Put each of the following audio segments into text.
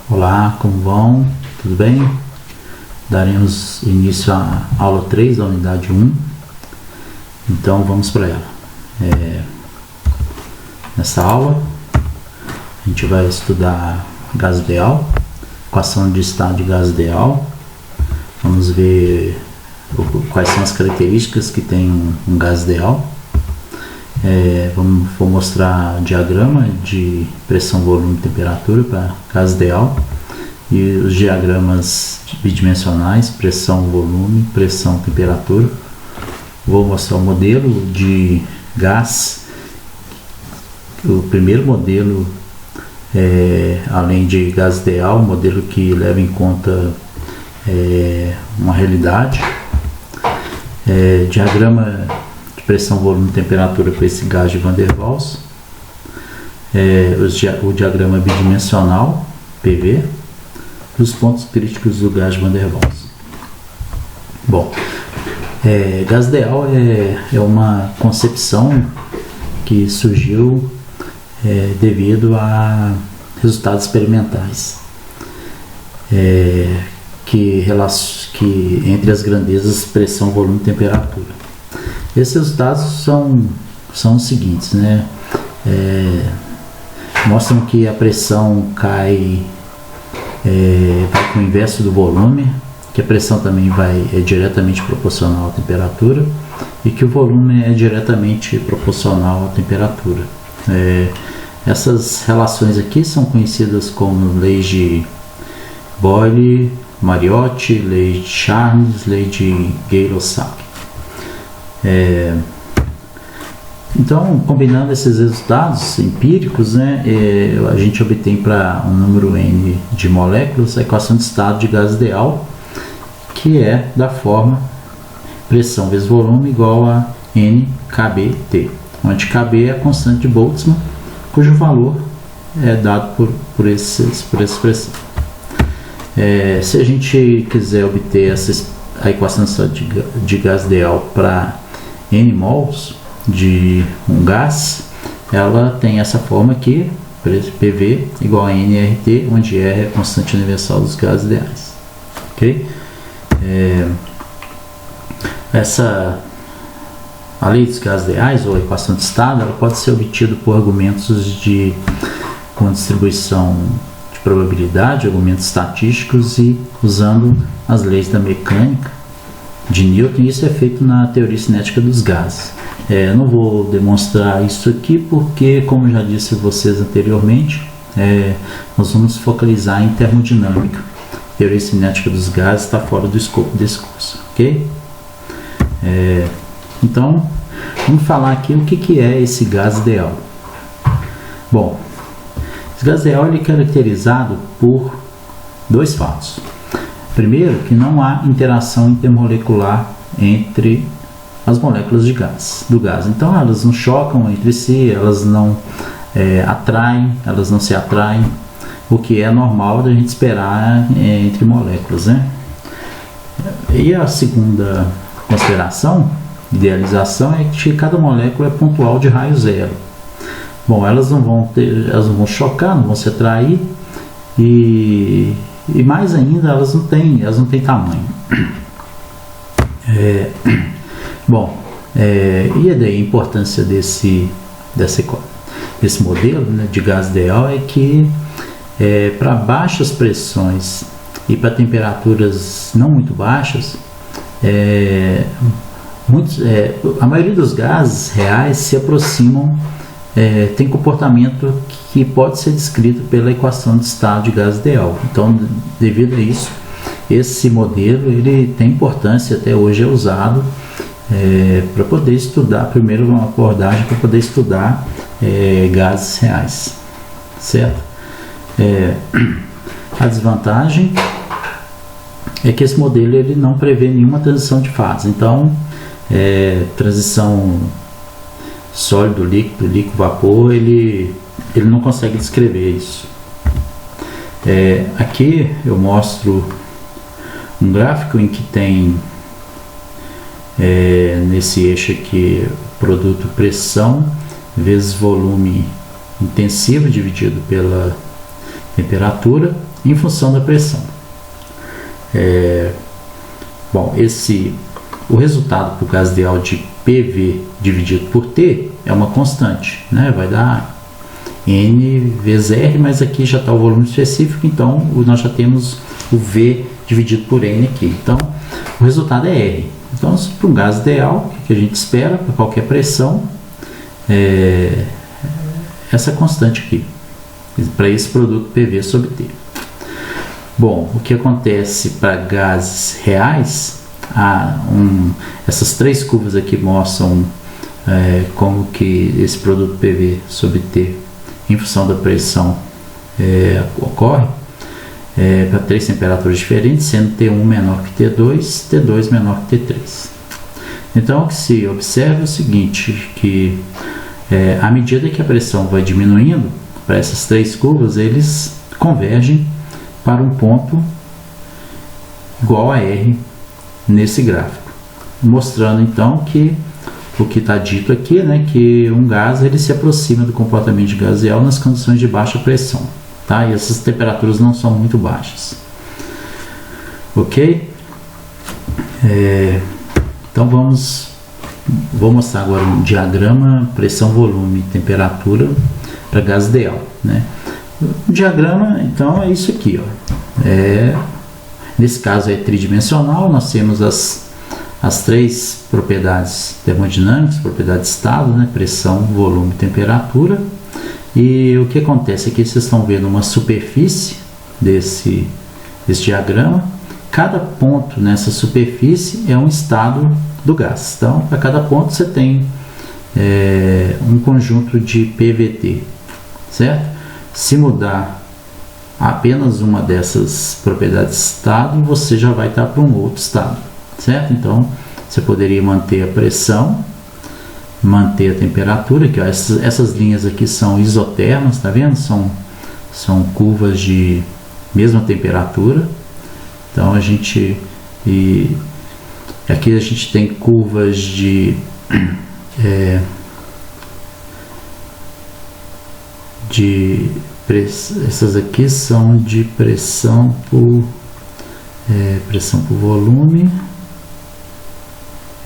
Olá, como vão? Tudo bem? Daremos início à aula 3 da unidade 1. Então vamos para ela. Nessa aula a gente vai estudar gás ideal, equação de estado de gás ideal. Vamos ver quais são as características que tem um gás ideal. Vou mostrar diagrama de pressão, volume e temperatura para gás ideal e os diagramas bidimensionais, pressão, volume, pressão, temperatura. Vou mostrar o modelo de gás, o primeiro modelo, além de gás ideal, um modelo que leva em conta uma realidade. Diagrama pressão, volume e temperatura para esse gás de Van der Waals, o diagrama bidimensional, PV, e os pontos críticos do gás de Van der Waals. Bom, gás ideal é uma concepção que surgiu devido a resultados experimentais, que entre as grandezas pressão, volume e temperatura. Esses resultados são os seguintes, né? Mostram que a pressão vai com o inverso do volume, que a pressão também é diretamente proporcional à temperatura e que o volume é diretamente proporcional à temperatura. Essas relações aqui são conhecidas como leis de Boyle, Mariotti, lei de Charles, lei de Gay-Lussac. Então, combinando esses resultados empíricos, né, a gente obtém para um número n de moléculas a equação de estado de gás ideal, que é da forma pressão vezes volume igual a NKBT, onde KB é a constante de Boltzmann, cujo valor é dado por essa expressão. Se a gente quiser obter a equação de estado de gás ideal para N mols de um gás, ela tem essa forma aqui, PV igual a nRT, onde R é a constante universal dos gases ideais. Ok? A lei dos gases ideais, ou a equação de estado, ela pode ser obtida por argumentos com distribuição de probabilidade, argumentos estatísticos e usando as leis da mecânica de Newton. Isso é feito na teoria cinética dos gases. Não vou demonstrar isso aqui porque, como já disse a vocês anteriormente, nós vamos focalizar em termodinâmica. A teoria cinética dos gases está fora do escopo desse curso, ok? Então, vamos falar aqui o que é esse gás ideal. Bom, esse gás ideal é caracterizado por dois fatos. Primeiro, que não há interação intermolecular entre as moléculas do gás. Então, elas não chocam entre si, elas não elas não se atraem, o que é normal da gente esperar entre moléculas, né? E a segunda consideração, idealização, é que cada molécula é pontual de raio zero. Bom, elas não vão chocar, não vão se atrair e mais ainda, elas não têm tamanho. E daí a importância desse modelo, né, de gás ideal é que para baixas pressões e para temperaturas não muito baixas, a maioria dos gases reais se aproximam, tem comportamento que pode ser descrito pela equação de estado de gás ideal. Então, devido a isso, esse modelo ele tem importância, até hoje é usado para poder estudar, primeiro uma abordagem para poder estudar gases reais, certo? A desvantagem é que esse modelo ele não prevê nenhuma transição de fase. Então, transição sólido, líquido, líquido, vapor, ele não consegue descrever isso. Aqui eu mostro um gráfico em que tem nesse eixo aqui produto pressão vezes volume intensivo dividido pela temperatura em função da pressão. Bom, o resultado para o gás ideal de PV dividido por T é uma constante, né? Vai dar N vezes R, mas aqui já está o volume específico, então nós já temos o V dividido por N aqui. Então, o resultado é R. Então, para um gás ideal, o que a gente espera para qualquer pressão é essa constante aqui, para esse produto PV sobre T. Bom, o que acontece para gases reais, essas três curvas aqui mostram como que esse produto PV sobre T, em função da pressão, ocorre para três temperaturas diferentes, sendo T1 menor que T2, T2 menor que T3. Então, o que se observa é o seguinte, que à medida que a pressão vai diminuindo, para essas três curvas, eles convergem para um ponto igual a R nesse gráfico, mostrando então que o que está dito aqui, né, que um gás ele se aproxima do comportamento de gás ideal nas condições de baixa pressão, tá? E essas temperaturas não são muito baixas, ok? Então vou mostrar agora um diagrama pressão, volume e temperatura para gás ideal, né? O diagrama então é isso aqui, ó. Nesse caso é tridimensional, nós temos as três propriedades termodinâmicas, propriedade de estado, né? Pressão, volume e temperatura. E o que acontece aqui, vocês estão vendo uma superfície desse diagrama. Cada ponto nessa superfície é um estado do gás. Então, para cada ponto você tem um conjunto de PVT, certo? Se mudar apenas uma dessas propriedades de estado, você já vai estar para um outro estado, certo? Então, você poderia manter a pressão, manter a temperatura, que essas linhas aqui são isotermas, tá vendo? São curvas de mesma temperatura. Então, aqui a gente tem curvas essas aqui são de pressão por volume,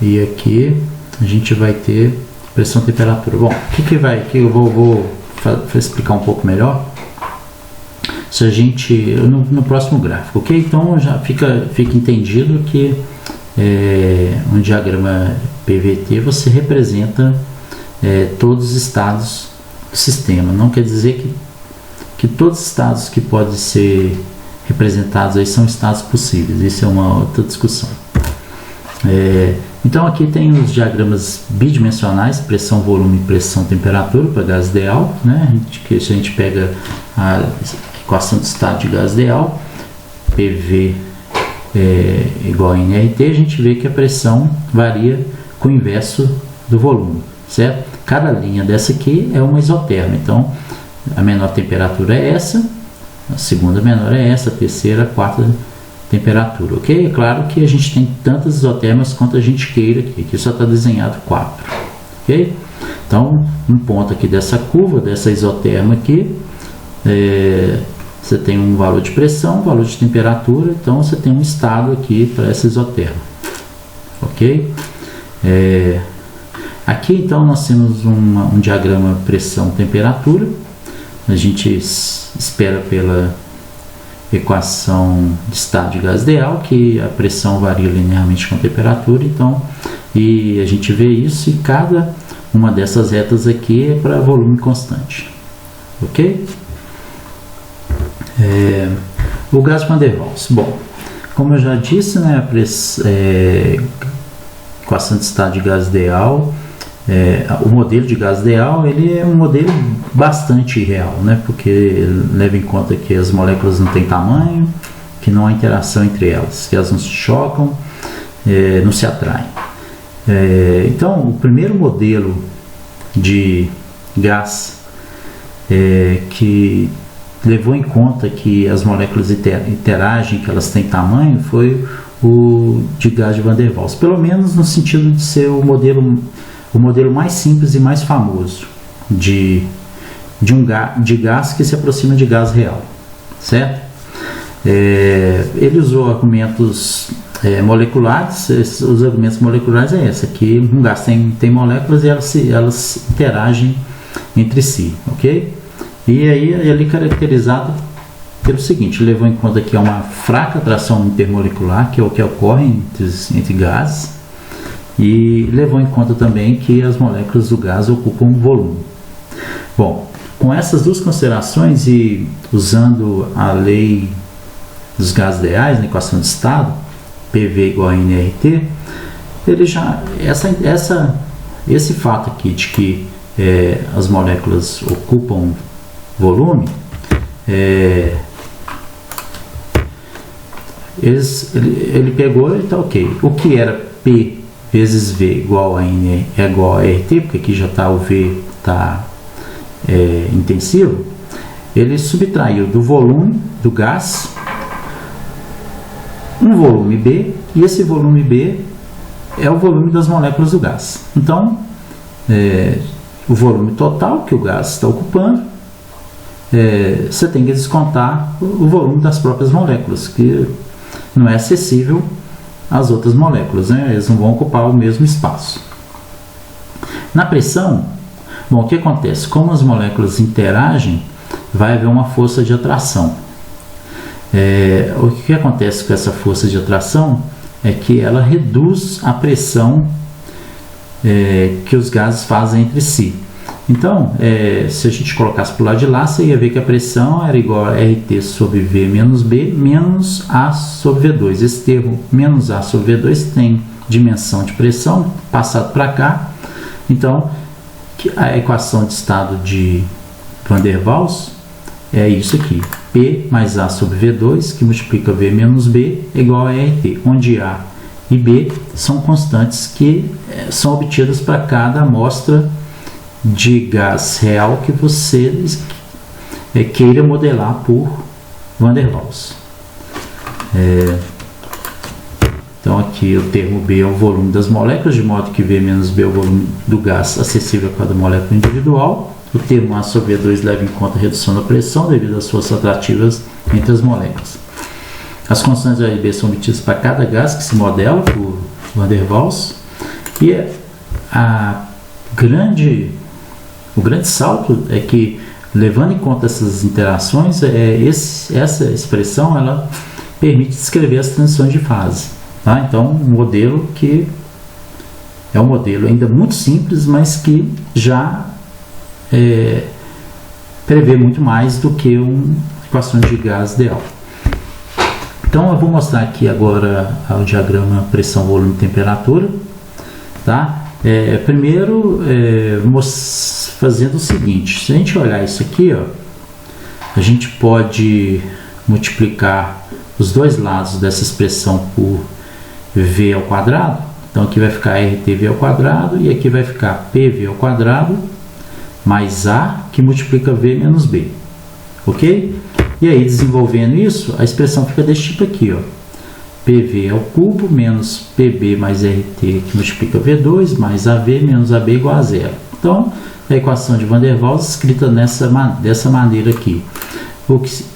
e aqui a gente vai ter pressão e temperatura. Bom, que eu vou explicar um pouco melhor se a gente no próximo gráfico, ok? Então já fica entendido que um diagrama PVT você representa todos os estados do sistema. Não quer dizer que todos os estados que podem ser representados aí são estados possíveis. Isso é uma outra discussão. Então aqui tem os diagramas bidimensionais, pressão, volume, pressão, temperatura para gás ideal, né? Se a gente pega a equação de estado de gás ideal, PV igual a nRT, a gente vê que a pressão varia com o inverso do volume, certo? Cada linha dessa aqui é uma isoterma, então a menor temperatura é essa, a segunda menor é essa, a terceira, a quarta temperatura, ok? É claro que a gente tem tantas isotermas quanto a gente queira aqui só está desenhado 4, ok? Então, um ponto aqui dessa curva, dessa isoterma aqui, você tem um valor de pressão, um valor de temperatura, então você tem um estado aqui para essa isoterma, ok? Aqui então nós temos um diagrama pressão-temperatura. A gente espera pela equação de estado de gás ideal que a pressão varia linearmente com a temperatura, então, e a gente vê isso, e cada uma dessas retas aqui é para volume constante, ok? O gás Van der Waals. Bom, como eu já disse, né, a equação de estado de gás ideal, o modelo de gás ideal, ele é um modelo bastante irreal, né, porque leva em conta que as moléculas não têm tamanho, que não há interação entre elas, que elas não se chocam, não se atraem. Então, o primeiro modelo de gás que levou em conta que as moléculas interagem, que elas têm tamanho, foi o de gás de Van der Waals, pelo menos no sentido de ser o modelo mais simples e mais famoso de gás que se aproxima de gás real, certo? Ele usou argumentos moleculares. Os argumentos moleculares aqui um gás tem moléculas e elas interagem entre si, ok? E aí ele caracterizado pelo seguinte: levou em conta que há uma fraca atração intermolecular, que é o que ocorre entre gases, e levou em conta também que as moléculas do gás ocupam um volume. Bom, com essas duas considerações e usando a lei dos gases ideais, na equação de estado, PV igual a nRT, ele já, esse fato aqui de que as moléculas ocupam volume, ele pegou e tá ok. O que era P vezes V igual a N igual a RT, porque aqui já está o V intensivo, ele subtraiu do volume do gás um volume B, e esse volume B é o volume das moléculas do gás. Então, o volume total que o gás está ocupando, você tem que descontar o volume das próprias moléculas, que não é acessível às outras moléculas, né? Eles não vão ocupar o mesmo espaço. Na pressão, bom, o que acontece? Como as moléculas interagem, vai haver uma força de atração. O que acontece com essa força de atração é que ela reduz a pressão que os gases fazem entre si. Então, se a gente colocasse para o lado de lá, você ia ver que a pressão era igual a RT sobre V menos B menos A sobre V2. Esse termo menos A sobre V2 tem dimensão de pressão, passado para cá. Então, a equação de estado de Van der Waals é isso aqui: P mais A sobre V2, que multiplica V menos B, igual a RT, onde A e B são constantes que são obtidas para cada amostra de gás real que você queira modelar por Van der Waals. Então aqui o termo B é o volume das moléculas, de modo que V menos B é o volume do gás acessível a cada molécula individual. O termo A sobre V2 leva em conta a redução da pressão devido às forças atrativas entre as moléculas. As constantes A e B são obtidas para cada gás que se modela por Van der Waals. E o grande salto é que, levando em conta essas interações, essa expressão ela permite descrever as transições de fase. Tá? Então, um modelo que é um modelo ainda muito simples, mas que já prevê muito mais do que uma equação de gás ideal. Então, eu vou mostrar aqui agora o diagrama pressão, volume e temperatura. Tá? Primeiro, fazendo o seguinte: se a gente olhar isso aqui, ó, a gente pode multiplicar os dois lados dessa expressão por V ao quadrado. Então aqui vai ficar RTV ao quadrado e aqui vai ficar PV ao quadrado mais A, que multiplica V menos B, ok? E aí, desenvolvendo isso, a expressão fica desse tipo aqui, ó: PV ao cubo menos PB mais RT, que multiplica V2, mais AV menos AB igual a zero. Então, a equação de Van der Waals escrita dessa maneira aqui.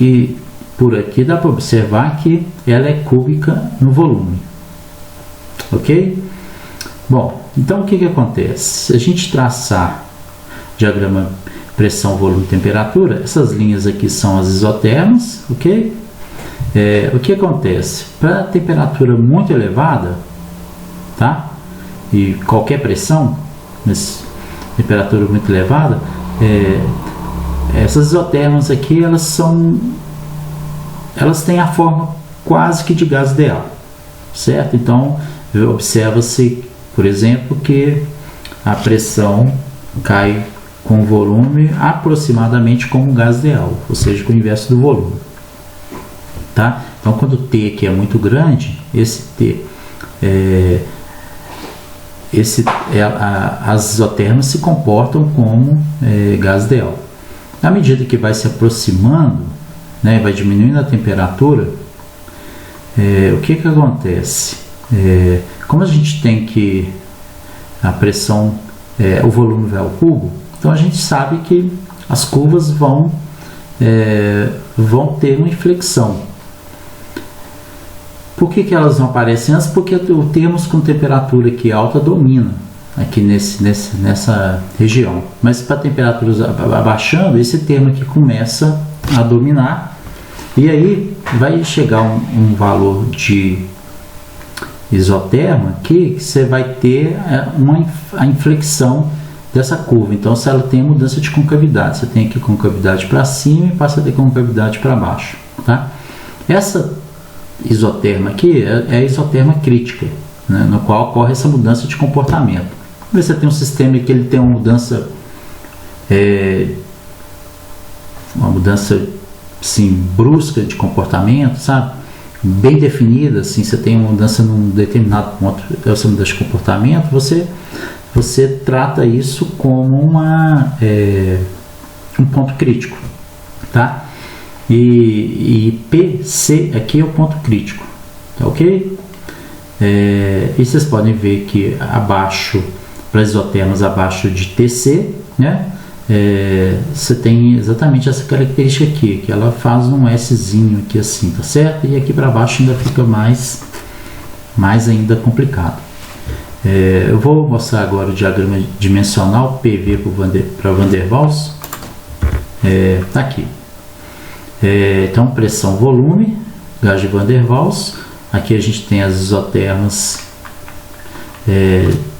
E por aqui dá para observar que ela é cúbica no volume. Ok? Bom, então o que acontece? Se a gente traçar diagrama pressão, volume e temperatura, essas linhas aqui são as isotermas, ok? O que acontece? Para temperatura muito elevada, tá? E qualquer pressão, mas temperatura muito elevada, essas isotermas aqui, elas têm a forma quase que de gás ideal, certo? Então, observa-se, por exemplo, que a pressão cai com o volume aproximadamente como um gás ideal, ou seja, com o inverso do volume. Tá? Então, quando o T aqui é muito grande, esse T, as isotermas se comportam como gás ideal. À medida que vai se aproximando, né, vai diminuindo a temperatura, o que acontece? Como a gente tem que a pressão, o volume vai ao cubo, então a gente sabe que as curvas vão vão ter uma inflexão. Por que elas não aparecem antes? Porque o termos com temperatura aqui alta domina aqui nessa região. Mas para temperaturas abaixando, esse termo aqui começa a dominar. E aí vai chegar um valor de isoterma que você vai ter a inflexão dessa curva. Então, se ela tem mudança de concavidade, você tem aqui concavidade para cima e passa a ter concavidade para baixo, tá? Essa isoterma aqui é a isoterma crítica, né, no qual ocorre essa mudança de comportamento. Você tem um sistema que ele tem uma mudança assim, brusca de comportamento, sabe? Bem definida, assim, você tem uma mudança num determinado ponto, essa mudança de comportamento, você trata isso como um ponto crítico, tá? E PC aqui é o ponto crítico, tá ok? E vocês podem ver que abaixo, para isotermas abaixo de TC, né? Você tem exatamente essa característica aqui, que ela faz um Szinho aqui assim, tá certo? E aqui para baixo ainda fica mais ainda complicado. Eu vou mostrar agora o diagrama dimensional PV para Van der Waals. Tá aqui. Então, pressão, volume, gás de Van der Waals. Aqui a gente tem as isotermas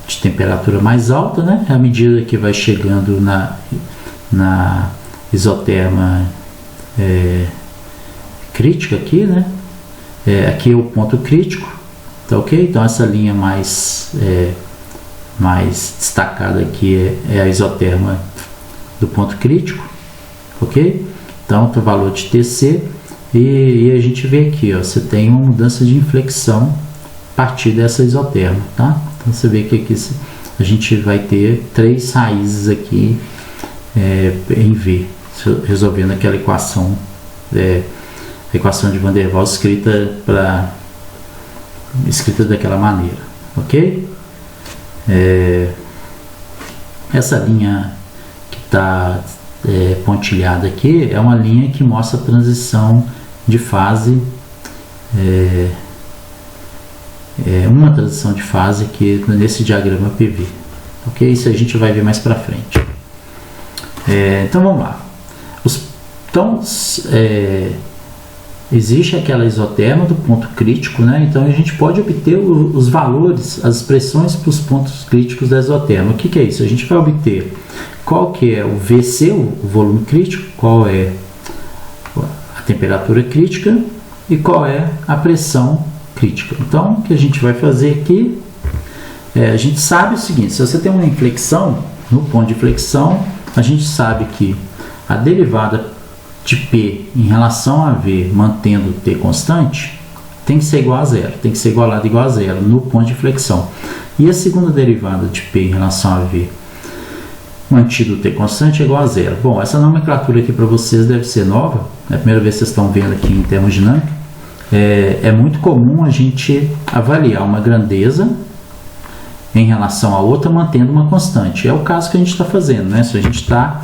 de temperatura mais alta, né? À medida que vai chegando na isoterma crítica aqui, né? Aqui é o ponto crítico, tá ok? Então essa linha mais destacada aqui é a isoterma do ponto crítico, ok? Então o valor de TC e a gente vê aqui, ó, você tem uma mudança de inflexão a partir dessa isoterma, tá? Então você vê que aqui a gente vai ter 3 raízes aqui em V, resolvendo aquela equação, a equação de Van der Waals escrita daquela maneira, ok? Essa linha que está pontilhada aqui é uma linha que mostra a transição de fase, uma transição de fase aqui nesse diagrama PV, ok? Isso a gente vai ver mais para frente. Então vamos lá. Existe aquela isoterma do ponto crítico, né? Então a gente pode obter os valores, as expressões para os pontos críticos da isoterma. O que é isso? A gente vai obter qual que é o VC, o volume crítico, qual é a temperatura crítica e qual é a pressão crítica. Então o que a gente vai fazer aqui a gente sabe o seguinte: se você tem uma inflexão, no ponto de inflexão, a gente sabe que a derivada de P em relação a V, mantendo T constante, tem que ser igual a zero, tem que ser igualado igual a zero no ponto de inflexão. E a segunda derivada de P em relação a V, mantido T constante, é igual a zero. Bom, essa nomenclatura aqui para vocês deve ser nova, é a primeira vez que vocês estão vendo aqui em termodinâmica. É muito comum a gente avaliar uma grandeza em relação a outra mantendo uma constante. É o caso que a gente está fazendo, né? Se a gente está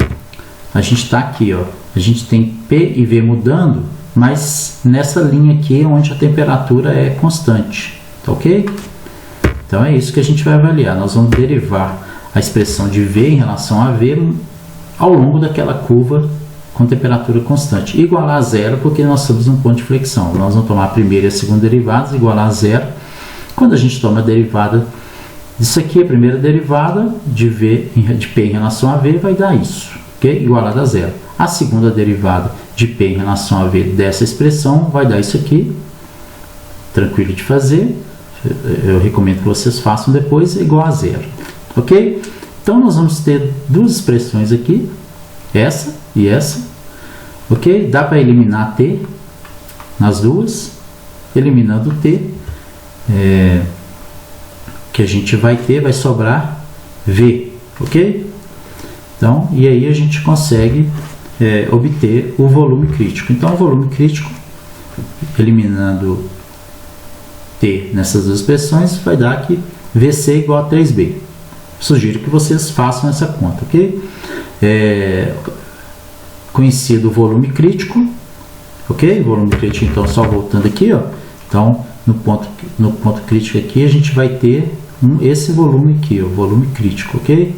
aqui, ó, a gente tem P e V mudando, mas nessa linha aqui onde a temperatura é constante, tá ok? Então é isso que a gente vai avaliar. Nós vamos derivar a expressão de V em relação a V ao longo daquela curva com temperatura constante, igualar a zero, porque nós estamos num ponto de flexão. Nós vamos tomar a primeira e a segunda derivadas, igualar a zero. Quando a gente toma a derivada disso aqui, a primeira derivada de P em relação a V vai dar isso, ok? Igualado a zero. A segunda derivada de P em relação a V dessa expressão vai dar isso aqui, tranquilo de fazer. Eu recomendo que vocês façam depois, igual a zero, ok? Então nós vamos ter duas expressões aqui, essa e essa, ok? Dá para eliminar T nas duas. Eliminando T, que a gente vai ter, vai sobrar V, ok? Então, e aí a gente consegue obter o volume crítico. Então, o volume crítico, eliminando T nessas duas expressões, vai dar que VC igual a 3B. Sugiro que vocês façam essa conta, ok? conhecido o volume crítico, ok? Volume crítico, então, só voltando aqui, ó. Então, no ponto crítico aqui, a gente vai ter esse volume aqui, o volume crítico, ok?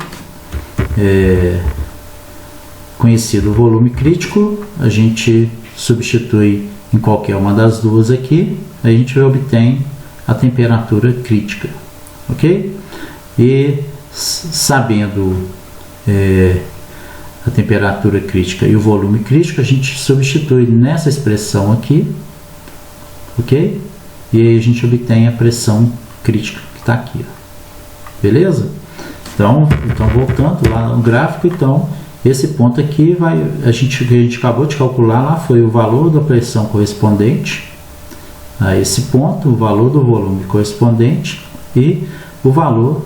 Conhecido o volume crítico, a gente substitui em qualquer uma das duas aqui, a gente obtém a temperatura crítica, ok? E sabendo a temperatura crítica e o volume crítico, a gente substitui nessa expressão aqui, ok? E aí a gente obtém a pressão crítica que está aqui, ó. Beleza? Então voltando lá no gráfico, então esse ponto aqui que a gente acabou de calcular lá foi o valor da pressão correspondente a esse ponto, o valor do volume correspondente e o valor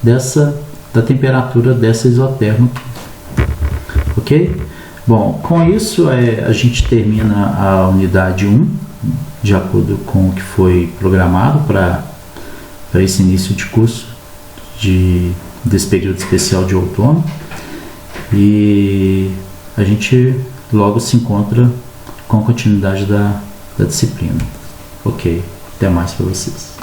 da temperatura dessa isoterma aqui. Ok? Bom, com isso a gente termina a unidade 1, de acordo com o que foi programado para esse início de curso desse período especial de outono. E a gente logo se encontra com a continuidade da disciplina. Ok, até mais para vocês.